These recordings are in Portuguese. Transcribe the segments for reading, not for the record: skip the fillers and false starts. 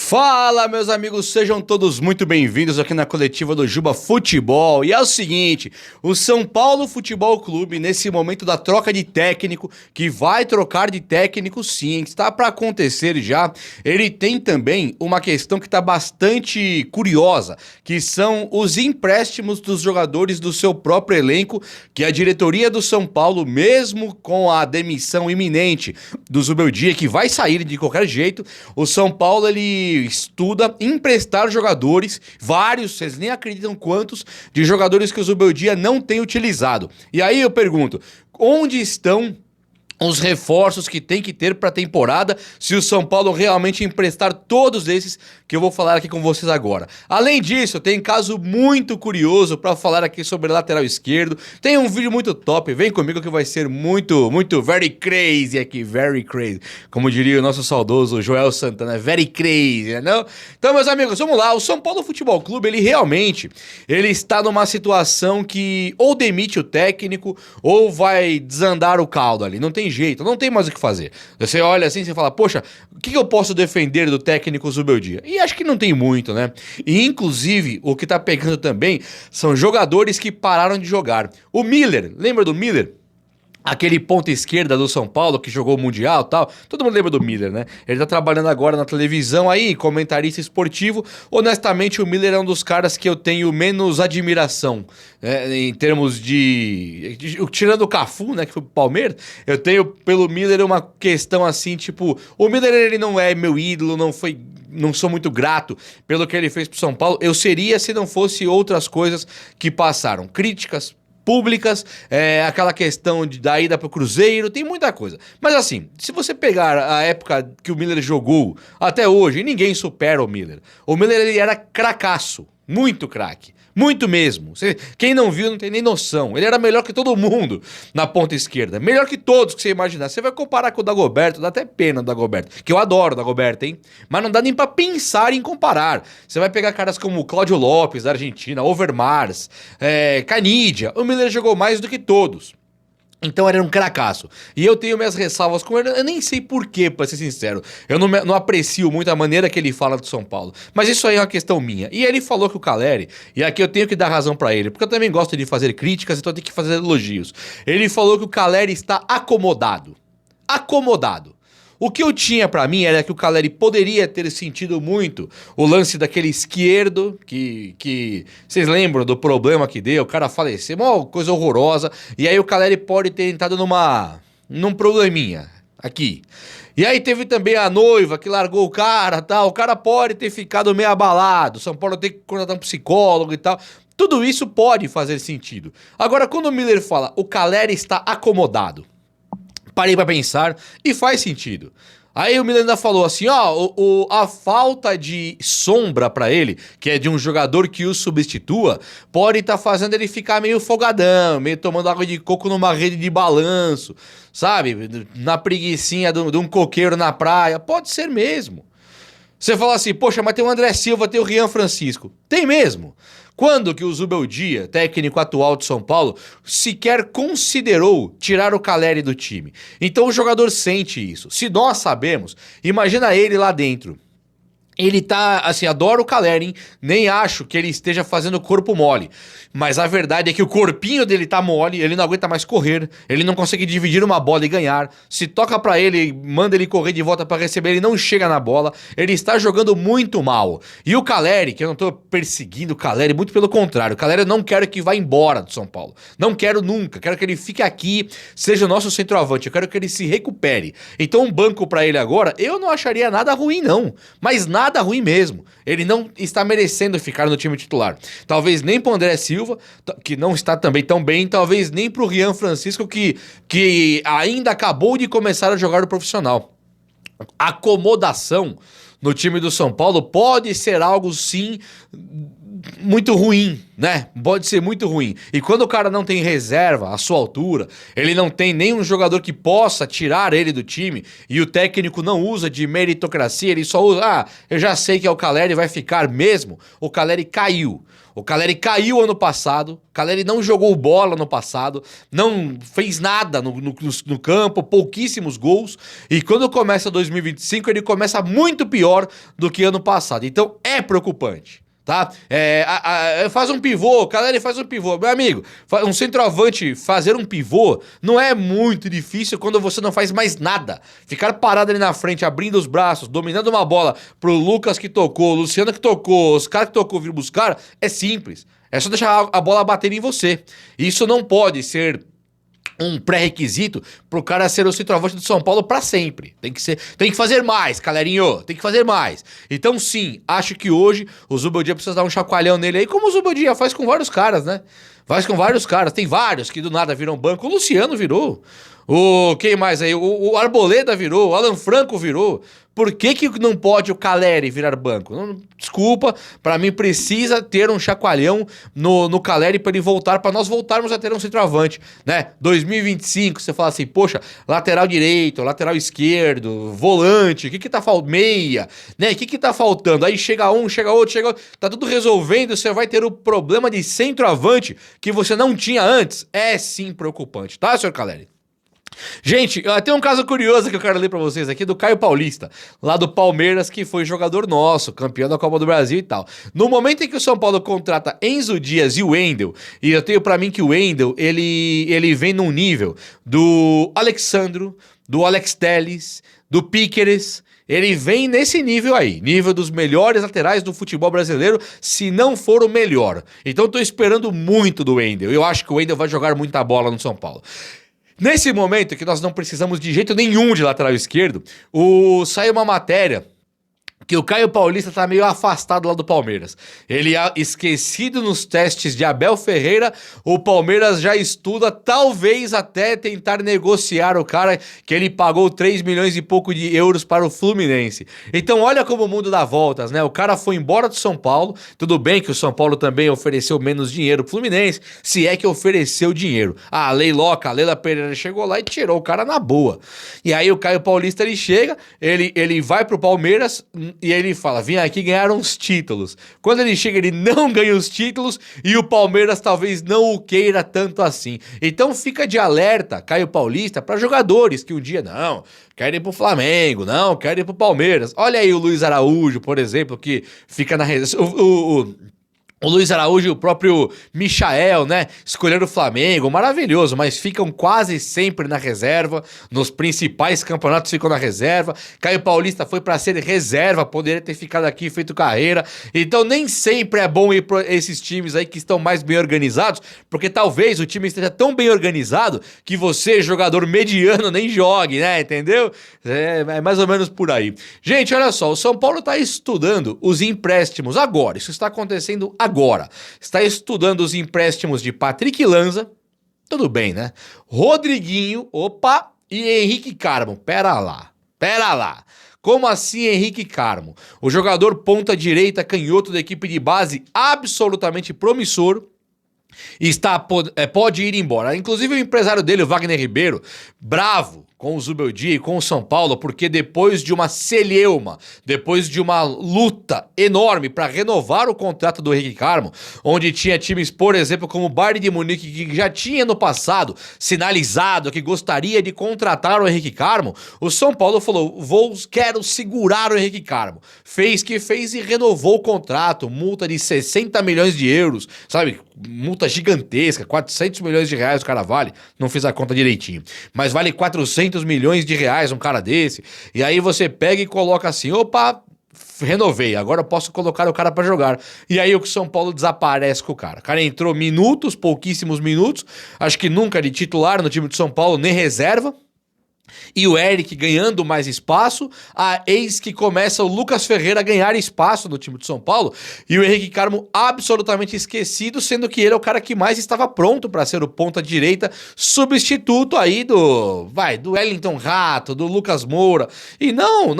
Fala, meus amigos, sejam todos muito bem-vindos aqui na coletiva do Juba Futebol. E é o seguinte, o São Paulo Futebol Clube, nesse momento da troca de técnico, que vai trocar de técnico sim, está para acontecer já, ele tem também uma questão que está bastante curiosa, que são os empréstimos dos jogadores do seu próprio elenco, que a diretoria do São Paulo, mesmo com a demissão iminente do Zubeldia, que vai sair de qualquer jeito, o São Paulo, ele estuda emprestar jogadores, vários, vocês nem acreditam quantos, de jogadores que o Zubeldia não tem utilizado. E aí eu pergunto, onde estão os reforços que tem que ter para a temporada se o São Paulo realmente emprestar todos esses que eu vou falar aqui com vocês agora. Além disso, tem caso muito curioso para falar aqui sobre lateral esquerdo. Tem um vídeo muito top, vem comigo que vai ser muito very crazy aqui, very crazy. Como diria o nosso saudoso Joel Santana, very crazy, não? Então, meus amigos, vamos lá. O São Paulo Futebol Clube, ele está numa situação que ou demite o técnico ou vai desandar o caldo ali. Não tem jeito, não tem mais o que fazer. Você olha assim e fala, poxa, o que eu posso defender do técnico Zubeldia? E acho que não tem muito, né? E inclusive, o que tá pegando também são jogadores que pararam de jogar. O Miller, lembra do Miller? Aquele ponta esquerda do São Paulo que jogou o Mundial e tal. Todo mundo lembra do Miller, né? Ele tá trabalhando agora na televisão aí, comentarista esportivo. Honestamente, o Miller é um dos caras que eu tenho menos admiração, né? Em termos tirando o Cafu, né? Que foi pro Palmeiras. Eu tenho pelo Miller uma questão assim, tipo... O Miller, ele não é meu ídolo, não sou muito grato pelo que ele fez pro São Paulo. Eu seria se não fosse outras coisas que passaram. Críticas públicas, aquela questão da ida pro Cruzeiro, tem muita coisa. Mas assim, se você pegar a época que o Miller jogou até hoje, ninguém supera o Miller. O Miller, ele era cracaço, muito craque. Muito mesmo. Quem não viu não tem nem noção. Ele era melhor que todo mundo na ponta esquerda. Melhor que todos que você imaginar. Você vai comparar com o Dagoberto, dá até pena do Dagoberto. Que eu adoro o Dagoberto, hein? Mas não dá nem pra pensar em comparar. Você vai pegar caras como o Cláudio Lopes, da Argentina, Overmars, Canidia. O Miller jogou mais do que todos. Então era um cracaço. E eu tenho minhas ressalvas com ele, eu nem sei porquê, pra ser sincero. Eu não aprecio muito a maneira que ele fala do São Paulo. Mas isso aí é uma questão minha. E ele falou que o Caleri, e aqui eu tenho que dar razão pra ele, porque eu também gosto de fazer críticas, então eu tenho que fazer elogios. Ele falou que o Caleri está acomodado. Acomodado. O que eu tinha pra mim era que o Caleri poderia ter sentido muito o lance daquele esquerdo, que vocês lembram do problema que deu, o cara faleceu, uma coisa horrorosa, e aí o Caleri pode ter entrado num probleminha aqui. E aí teve também a noiva que largou o cara, tal, o cara pode ter ficado meio abalado, São Paulo tem que contratar um psicólogo e tal. Tudo isso pode fazer sentido. Agora, quando o Miller fala, o Caleri está acomodado, parei pra pensar e faz sentido. Aí o Miller ainda falou assim, a falta de sombra pra ele, que é de um jogador que o substitua, pode estar fazendo ele ficar meio folgadão, meio tomando água de coco numa rede de balanço, sabe? Na preguicinha de um coqueiro na praia. Pode ser mesmo. Você fala assim, poxa, mas tem o André Silva, tem o Rian Francisco. Tem mesmo. Quando que o Zubeldia, técnico atual de São Paulo, sequer considerou tirar o Caleri do time? Então o jogador sente isso. Se nós sabemos, imagina ele lá dentro. Ele tá, assim, adoro o Caleri, hein? Nem acho que ele esteja fazendo corpo mole. Mas a verdade é que o corpinho dele tá mole, ele não aguenta mais correr, ele não consegue dividir uma bola e ganhar. Se toca pra ele, manda ele correr de volta pra receber, ele não chega na bola. Ele está jogando muito mal. E o Caleri, que eu não tô perseguindo o Caleri, muito pelo contrário. O Caleri eu não quero que vá embora do São Paulo. Não quero nunca. Quero que ele fique aqui, seja o nosso centroavante. Eu quero que ele se recupere. Então um banco pra ele agora, eu não acharia nada ruim não. Mas nada ruim mesmo. Ele não está merecendo ficar no time titular. Talvez nem pro André Silva, que não está também tão bem, talvez nem pro Rian Francisco, que ainda acabou de começar a jogar no profissional. Acomodação no time do São Paulo pode ser algo, sim, muito ruim, né? Pode ser muito ruim. E quando o cara não tem reserva à sua altura, ele não tem nenhum jogador que possa tirar ele do time, e o técnico não usa de meritocracia, ele só usa, eu já sei que é o Calleri, vai ficar mesmo. O Calleri caiu. O Calleri caiu ano passado, o Calleri não jogou bola no passado, não fez nada no campo, pouquíssimos gols, e quando começa 2025 ele começa muito pior do que ano passado. Então é preocupante. Tá? Faz um pivô, Calleri faz um pivô. Meu amigo, um centroavante fazer um pivô não é muito difícil quando você não faz mais nada. Ficar parado ali na frente, abrindo os braços, dominando uma bola pro Lucas que tocou, Luciano que tocou, os caras que tocou vir buscar, é simples. É só deixar a bola bater em você. Isso não pode ser um pré-requisito pro cara ser o centroavante do São Paulo pra sempre. Tem que fazer mais, Calerinho, tem que fazer mais. Então sim, acho que hoje o Zubeldia precisa dar um chacoalhão nele aí, como o Zubeldia faz com vários caras, né? Faz com vários caras, tem vários que do nada viram banco. O Luciano virou. Quem mais aí? O Arboleda virou, o Alan Franco virou. Por que não pode o Calleri virar banco? Desculpa, pra mim precisa ter um chacoalhão no Calleri pra ele voltar, pra nós voltarmos a ter um centroavante, né? 2025, você fala assim, poxa, lateral direito, lateral esquerdo, volante, o que tá faltando? Meia, né? O que tá faltando? Aí chega um, chega outro, tá tudo resolvendo, você vai ter o problema de centroavante que você não tinha antes. É sim preocupante, tá, senhor Calleri? Gente, tem um caso curioso que eu quero ler pra vocês aqui do Caio Paulista, lá do Palmeiras, que foi jogador nosso, campeão da Copa do Brasil e tal. No momento em que o São Paulo contrata Enzo Dias e o Wendel, e eu tenho pra mim que o Wendel, ele vem num nível do Alexandro, do Alex Telles, do Piqueres. Ele vem nesse nível aí, nível dos melhores laterais do futebol brasileiro, se não for o melhor. Então eu tô esperando muito do Wendel. Eu acho que o Wendel vai jogar muita bola no São Paulo. Nesse momento que nós não precisamos de jeito nenhum de lateral esquerdo, saiu uma matéria que o Caio Paulista tá meio afastado lá do Palmeiras. Ele é esquecido nos testes de Abel Ferreira, o Palmeiras já estuda talvez até tentar negociar o cara que ele pagou 3 milhões e pouco de euros para o Fluminense. Então olha como o mundo dá voltas, né? O cara foi embora do São Paulo, tudo bem que o São Paulo também ofereceu menos dinheiro pro Fluminense, se é que ofereceu dinheiro. A Leila Pereira chegou lá e tirou o cara na boa. E aí o Caio Paulista, ele chega, ele vai pro Palmeiras e ele fala, vim aqui ganhar uns títulos. Quando ele chega, ele não ganha os títulos e o Palmeiras talvez não o queira tanto assim. Então fica de alerta, Caio Paulista, para jogadores que um dia, não, querem ir pro Flamengo, não, querem ir pro Palmeiras. Olha aí o Luiz Araújo, por exemplo, que fica na reserva. O Luiz Araújo e o próprio Michael, né? Escolheram o Flamengo, maravilhoso, mas ficam quase sempre na reserva. Nos principais campeonatos ficam na reserva. Caio Paulista foi para ser reserva, poderia ter ficado aqui e feito carreira. Então nem sempre é bom ir para esses times aí que estão mais bem organizados, porque talvez o time esteja tão bem organizado que você, jogador mediano, nem jogue, né? Entendeu? É mais ou menos por aí. Gente, olha só, o São Paulo tá estudando os empréstimos agora. Isso está acontecendo agora. Está estudando os empréstimos de Patrick Lanza, tudo bem, né? Rodriguinho, opa, e Henrique Carmo. Pera lá. Como assim Henrique Carmo? O jogador ponta direita, canhoto da equipe de base, absolutamente promissor, pode ir embora. Inclusive o empresário dele, o Wagner Ribeiro, bravo com o Zubeldia e com o São Paulo, porque depois de uma celeuma, depois de uma luta enorme para renovar o contrato do Henrique Carmo, onde tinha times, por exemplo, como o Bayern de Munique, que já tinha no passado sinalizado que gostaria de contratar o Henrique Carmo, o São Paulo falou, quero segurar o Henrique Carmo. Fez e renovou o contrato, multa de 60 milhões de euros, sabe? Multa gigantesca, 400 milhões de reais o cara vale, não fiz a conta direitinho, mas vale 400 milhões de reais um cara desse, e aí você pega e coloca assim, opa, renovei, agora eu posso colocar o cara pra jogar, e aí o São Paulo desaparece com o cara entrou pouquíssimos minutos, acho que nunca de titular no time de São Paulo, nem reserva, e o Eric ganhando mais espaço, eis que começa o Lucas Ferreira a ganhar espaço no time de São Paulo, e o Henrique Carmo absolutamente esquecido, sendo que ele é o cara que mais estava pronto para ser o ponta-direita substituto aí do Wellington Rato, do Lucas Moura, e não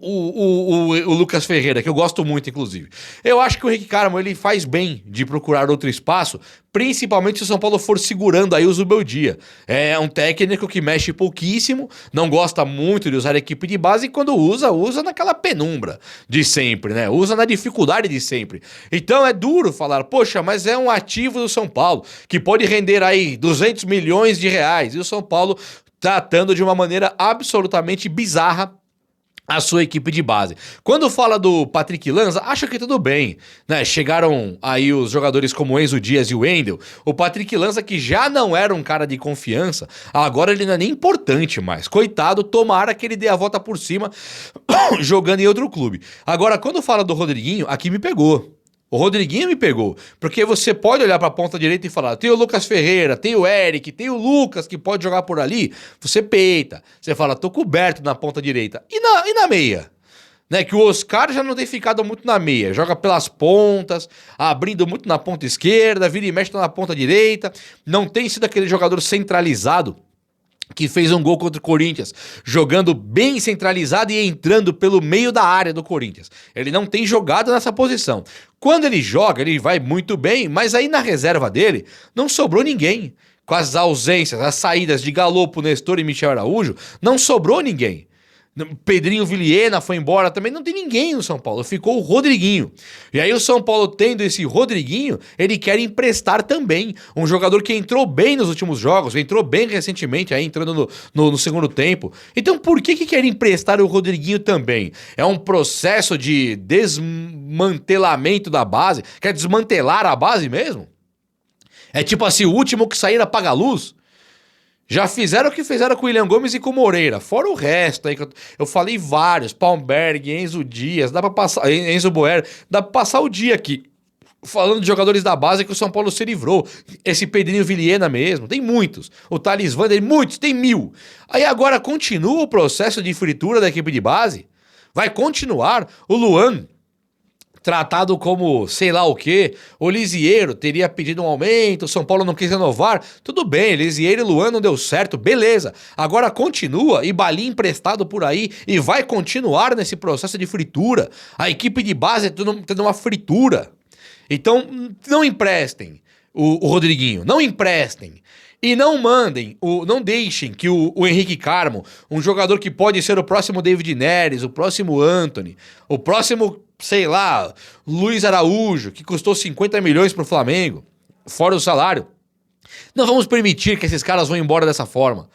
o Lucas Ferreira, que eu gosto muito, inclusive. Eu acho que o Henrique Carmo, ele faz bem de procurar outro espaço, principalmente se o São Paulo for segurando aí o Zubeldia. É um técnico que mexe pouquíssimo, não gosta muito de usar a equipe de base, e quando usa naquela penumbra de sempre, né? Usa na dificuldade de sempre. Então é duro falar, poxa, mas é um ativo do São Paulo, que pode render aí 200 milhões de reais, e o São Paulo tratando de uma maneira absolutamente bizarra a sua equipe de base. Quando fala do Patrick Lanza, acho que tudo bem, né? Chegaram aí os jogadores como Enzo Dias e o Wendel. O Patrick Lanza, que já não era um cara de confiança, agora ele não é nem importante mais. Coitado, tomara que ele dê a volta por cima jogando em outro clube. Agora, quando fala do Rodriguinho, aqui me pegou. O Rodriguinho me pegou, porque você pode olhar para a ponta direita e falar, tem o Lucas Ferreira, tem o Eric, tem o Lucas que pode jogar por ali, você peita, você fala, tô coberto na ponta direita. E na meia? Né, que o Oscar já não tem ficado muito na meia, joga pelas pontas, abrindo muito na ponta esquerda, vira e mexe na ponta direita, não tem sido aquele jogador centralizado que fez um gol contra o Corinthians, jogando bem centralizado e entrando pelo meio da área do Corinthians. Ele não tem jogado nessa posição. Quando ele joga, ele vai muito bem, mas aí na reserva dele não sobrou ninguém. Com as ausências, as saídas de Galopo, Nestor e Michel Araújo, não sobrou ninguém. Pedrinho Vilhena foi embora também, não tem ninguém no São Paulo, ficou o Rodriguinho. E aí o São Paulo tendo esse Rodriguinho, ele quer emprestar também um jogador que entrou bem nos últimos jogos, entrou bem recentemente, aí entrando no segundo tempo. Então por que quer emprestar o Rodriguinho também? É um processo de desmantelamento da base? Quer desmantelar a base mesmo? É tipo assim, o último que sair apaga a luz? Já fizeram o que fizeram com o William Gomes e com o Moreira. Fora o resto aí que eu falei vários. Palmberg, Enzo Dias, dá pra passar. Enzo Boer, dá pra passar o dia aqui falando de jogadores da base que o São Paulo se livrou. Esse Pedrinho Vilhena mesmo, tem muitos. O Thales Vander, muitos, tem 1000. Aí agora continua o processo de fritura da equipe de base? Vai continuar o Luan tratado como sei lá o quê, o Lisieiro teria pedido um aumento, o São Paulo não quis renovar, tudo bem, Lisieiro e Luan não deu certo, beleza, agora continua e Balim emprestado por aí e vai continuar nesse processo de fritura, a equipe de base tendo uma fritura, então não emprestem o Rodriguinho, não emprestem. E não mandem, não deixem que o Henrique Carmo, um jogador que pode ser o próximo David Neres, o próximo Antony, o próximo, sei lá, Luiz Araújo, que custou 50 milhões pro Flamengo, fora o salário. Não vamos permitir que esses caras vão embora dessa forma.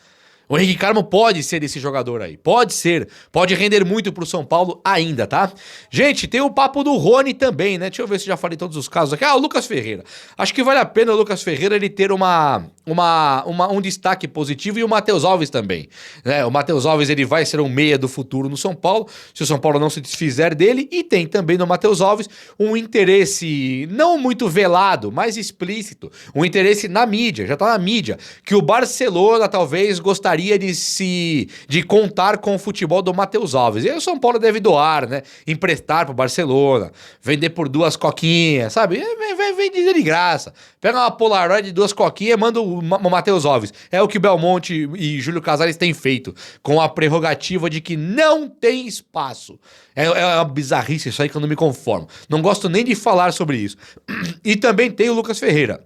O Henrique Carmo pode ser esse jogador aí, pode ser, pode render muito pro São Paulo ainda, tá? Gente, tem o papo do Rony também, né? Deixa eu ver se já falei todos os casos aqui. O Lucas Ferreira. Acho que vale a pena o Lucas Ferreira ele ter um destaque positivo e o Matheus Alves também, né? O Matheus Alves ele vai ser um meia do futuro no São Paulo, se o São Paulo não se desfizer dele, e tem também no Matheus Alves um interesse não muito velado, mas explícito, um interesse na mídia, já tá na mídia, que o Barcelona talvez gostaria de contar com o futebol do Matheus Alves. E aí o São Paulo deve doar, né? Emprestar pro Barcelona, vender por 2 coquinhas, sabe? Vende de graça. Pega uma Polaroid de 2 coquinhas e manda o Matheus Alves. É o que Belmonte e Júlio Casares têm feito, com a prerrogativa de que não tem espaço. É uma bizarrice isso aí que eu não me conformo. Não gosto nem de falar sobre isso. E também tem o Lucas Ferreira.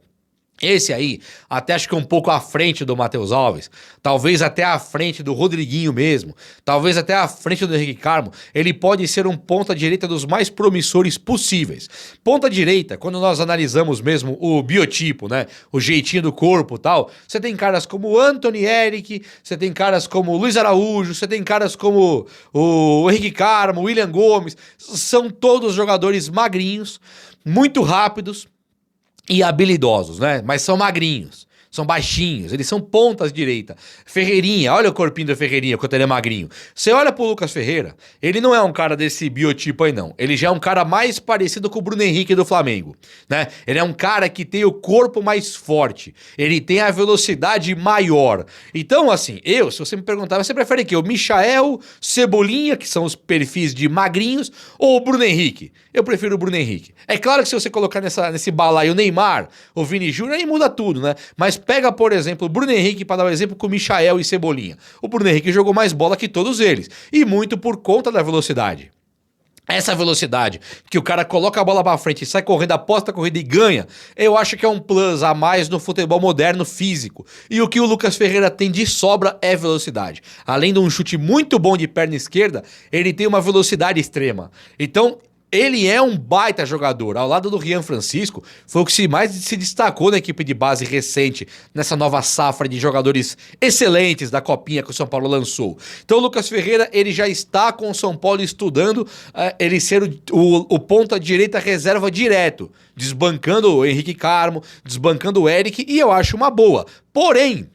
Esse aí, até acho que um pouco à frente do Matheus Alves, talvez até à frente do Rodriguinho mesmo, talvez até à frente do Henrique Carmo, ele pode ser um ponta-direita dos mais promissores possíveis. Ponta-direita, quando nós analisamos mesmo o biotipo, né, o jeitinho do corpo e tal, você tem caras como o Antony Eric, você tem caras como o Luiz Araújo, você tem caras como o Henrique Carmo, o William Gomes, são todos jogadores magrinhos, muito rápidos, e habilidosos, né? Mas são magrinhos. são baixinhos, eles são pontas direita. Ferreirinha, olha o corpinho do Ferreirinha, quanto ele é magrinho. Você olha pro Lucas Ferreira, ele não é um cara desse biotipo aí não. Ele já é um cara mais parecido com o Bruno Henrique do Flamengo, né? Ele é um cara que tem o corpo mais forte, ele tem a velocidade maior. Então, assim, se você me perguntar, você prefere que o Michael, Cebolinha, que são os perfis de magrinhos, ou o Bruno Henrique? Eu prefiro o Bruno Henrique. É claro que se você colocar nesse balaio o Neymar, o Vini Júnior, aí muda tudo, né? Mas pega, por exemplo, o Bruno Henrique para dar um exemplo com o Michael e Cebolinha. O Bruno Henrique jogou mais bola que todos eles. E muito por conta da velocidade. Essa velocidade, que o cara coloca a bola pra frente e sai correndo, aposta a corrida e ganha, eu acho que é um plus a mais no futebol moderno físico. E o que o Lucas Ferreira tem de sobra é velocidade. Além de um chute muito bom de perna esquerda, ele tem uma velocidade extrema. Então, ele é um baita jogador. Ao lado do Rian Francisco, foi o que mais se destacou na equipe de base recente, nessa nova safra de jogadores excelentes da copinha que o São Paulo lançou. Então o Lucas Ferreira, ele já está com o São Paulo estudando ele ser o ponta direita reserva direto, desbancando o Henrique Carmo, desbancando o Eric, e eu acho uma boa. Porém,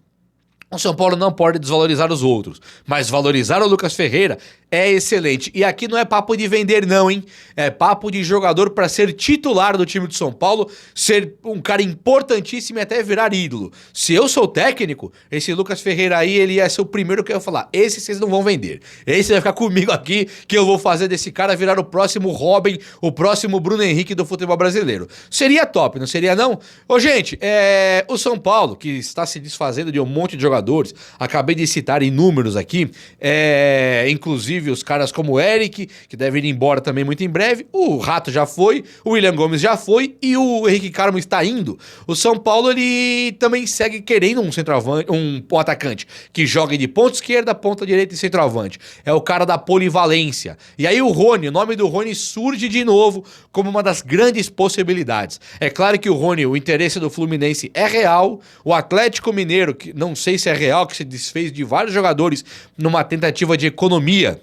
o São Paulo não pode desvalorizar os outros, mas valorizar o Lucas Ferreira é excelente. E aqui não é papo de vender não, hein? É papo de jogador para ser titular do time de São Paulo, ser um cara importantíssimo e até virar ídolo. Se eu sou técnico, esse Lucas Ferreira aí, ele ia ser o primeiro que eu ia falar. Esse vocês não vão vender. Esse vai ficar comigo aqui, que eu vou fazer desse cara virar o próximo Robin, o próximo Bruno Henrique do futebol brasileiro. Seria top, não seria não? Ô gente, o São Paulo, que está se desfazendo de um monte de jogadores, acabei de citar inúmeros aqui, inclusive os caras como o Eric, que deve ir embora também muito em breve, o Rato já foi, o William Gomes já foi e o Henrique Carmo está indo. O São Paulo, ele também segue querendo um centroavante, um atacante que jogue de ponta esquerda, ponta direita e centroavante. É o cara da polivalência. E aí o Rony, o nome do Rony surge de novo como uma das grandes possibilidades. É claro que o Rony, o interesse do Fluminense é real, o Atlético Mineiro, que não sei se é real, que se desfez de vários jogadores numa tentativa de economia.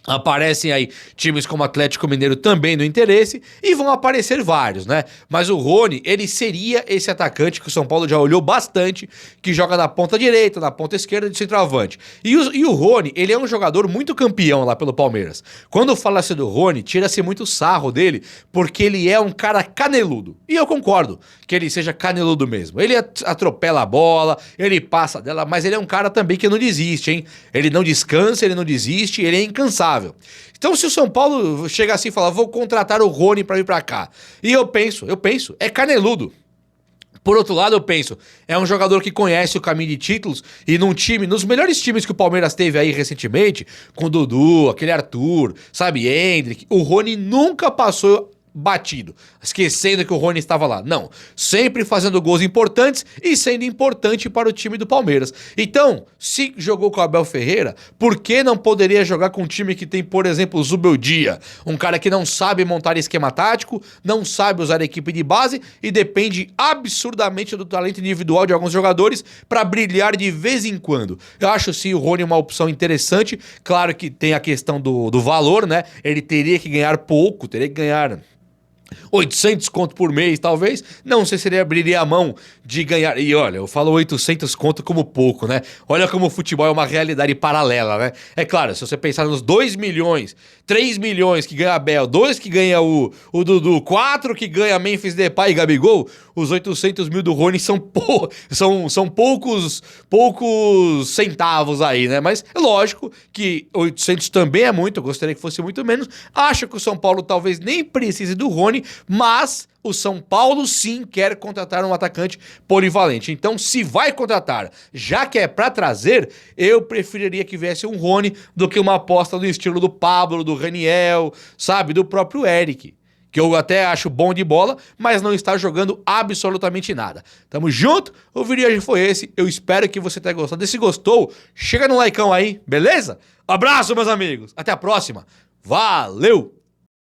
Aparecem aí times como Atlético Mineiro também no interesse e vão aparecer vários, né? Mas o Rony, ele seria esse atacante que o São Paulo já olhou bastante, que joga na ponta direita, na ponta esquerda de centroavante. E o Rony, ele é um jogador muito campeão lá pelo Palmeiras. Quando fala-se do Rony, tira-se muito sarro dele, porque ele é um cara caneludo. E eu concordo que ele seja caneludo mesmo. Ele atropela a bola, ele passa dela, mas ele é um cara também que não desiste, hein? Ele não descansa, ele não desiste, ele é incansável. Então se o São Paulo chega assim e fala, vou contratar o Rony pra vir pra cá, e eu penso, é caneludo. Por outro lado, eu penso, é um jogador que conhece o caminho de títulos e num time, nos melhores times que o Palmeiras teve aí recentemente, com o Dudu, aquele Arthur, sabe, Endrick, o Rony nunca passou batido, esquecendo que o Rony estava lá. Não, sempre fazendo gols importantes e sendo importante para o time do Palmeiras. Então, se jogou com o Abel Ferreira, por que não poderia jogar com um time que tem, por exemplo, o Zubeldia, um cara que não sabe montar esquema tático, não sabe usar a equipe de base e depende absurdamente do talento individual de alguns jogadores para brilhar de vez em quando. Eu acho sim o Rony uma opção interessante. Claro que tem a questão do valor, né? Ele teria que ganhar pouco, teria que ganhar 800 conto por mês, talvez. Não sei se ele abriria a mão de ganhar. E olha, eu falo 800 conto como pouco, né? Olha como o futebol é uma realidade paralela, né? É claro, se você pensar nos 2 milhões, 3 milhões que ganha Abel, 2 que ganha o Dudu, 4 que ganha Memphis Depay e Gabigol, os 800 mil do Rony são poucos centavos aí, né? Mas é lógico que 800 também é muito, eu gostaria que fosse muito menos. Acho que o São Paulo talvez nem precise do Rony, mas o São Paulo sim quer contratar um atacante polivalente. Então, se vai contratar, já que é pra trazer, eu preferiria que viesse um Rony do que uma aposta do estilo do Pablo, do Raniel, sabe, do próprio Eric, que eu até acho bom de bola, mas não está jogando absolutamente nada. Tamo junto? O vídeo de hoje foi esse. Eu espero que você tenha gostado. E se gostou, chega no likeão aí, beleza? Abraço, meus amigos. Até a próxima. Valeu!